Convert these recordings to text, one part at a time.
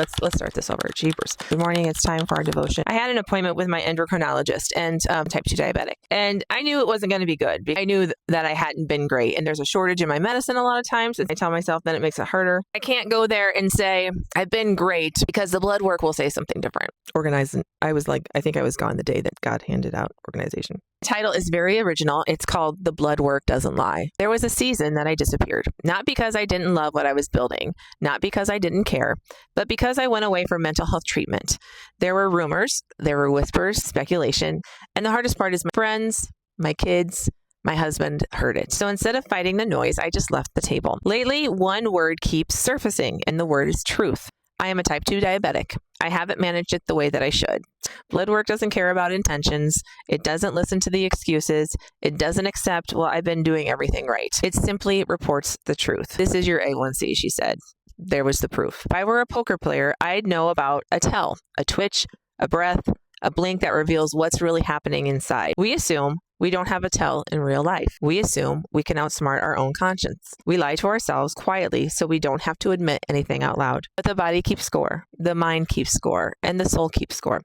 Let's start this over. Jeepers. Good morning. It's time for our devotion. I had an appointment with my endocrinologist and type 2 diabetic. And I knew it wasn't going to be good. I knew that I hadn't been great. And there's a shortage in my medicine a lot of times. And I tell myself then it makes it harder. I can't go there and say I've been great because the blood work will say something different. Organizing. I think I was gone the day that God handed out organization. The title is very original. It's called The Blood Work Doesn't Lie. There was a season that I disappeared. Not because I didn't love what I was building. Not because I didn't care. But because I went away for mental health treatment. There were rumors, there were whispers, speculation, and the hardest part is my friends, my kids, my husband heard it. So instead of fighting the noise, I just left the table. Lately, one word keeps surfacing, and the word is truth. I am a type 2 diabetic. I haven't managed it the way that I should. Blood work doesn't care about intentions. It doesn't listen to the excuses. It doesn't accept, well, I've been doing everything right. It simply reports the truth. This is your A1C, she said. There was the proof. If I were a poker player, I'd know about a tell, a twitch, a breath, a blink that reveals what's really happening inside. We assume we don't have a tell in real life. We assume we can outsmart our own conscience. We lie to ourselves quietly so we don't have to admit anything out loud. But the body keeps score, the mind keeps score, and the soul keeps score.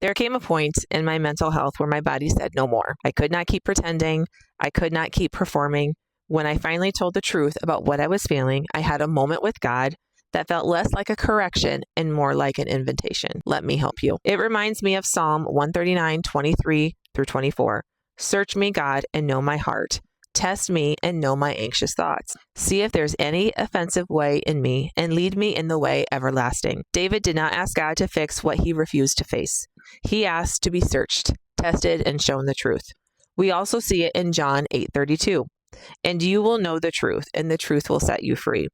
There came a point in my mental health where my body said no more. I could not keep pretending. I could not keep performing. When I finally told the truth about what I was feeling, I had a moment with God that felt less like a correction and more like an invitation. Let me help you. It reminds me of Psalm 139:23-24. Search me, God, and know my heart. Test me and know my anxious thoughts. See if there's any offensive way in me and lead me in the way everlasting. David did not ask God to fix what he refused to face. He asked to be searched, tested, and shown the truth. We also see it in John 8:32. And you will know the truth, and the truth will set you free.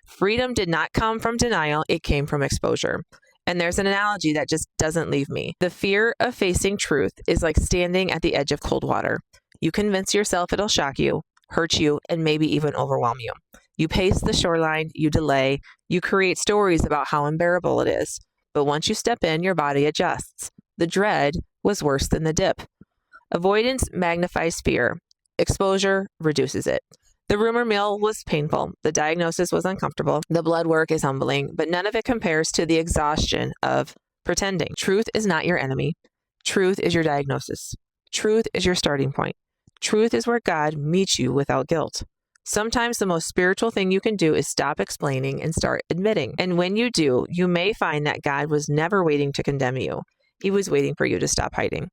Freedom did not come from denial, it came from exposure. And there's an analogy that just doesn't leave me. The fear of facing truth is like standing at the edge of cold water. You convince yourself it'll shock you, hurt you, and maybe even overwhelm you. You pace the shoreline, you delay, you create stories about how unbearable it is. But once you step in, your body adjusts. The dread was worse than the dip. Avoidance magnifies fear. Exposure reduces it. The rumor mill was painful. The diagnosis was uncomfortable. The blood work is humbling, but none of it compares to the exhaustion of pretending. Truth is not your enemy. Truth is your diagnosis. Truth is your starting point. Truth is where God meets you without guilt. Sometimes the most spiritual thing you can do is stop explaining and start admitting. And when you do, you may find that God was never waiting to condemn you. He was waiting for you to stop hiding.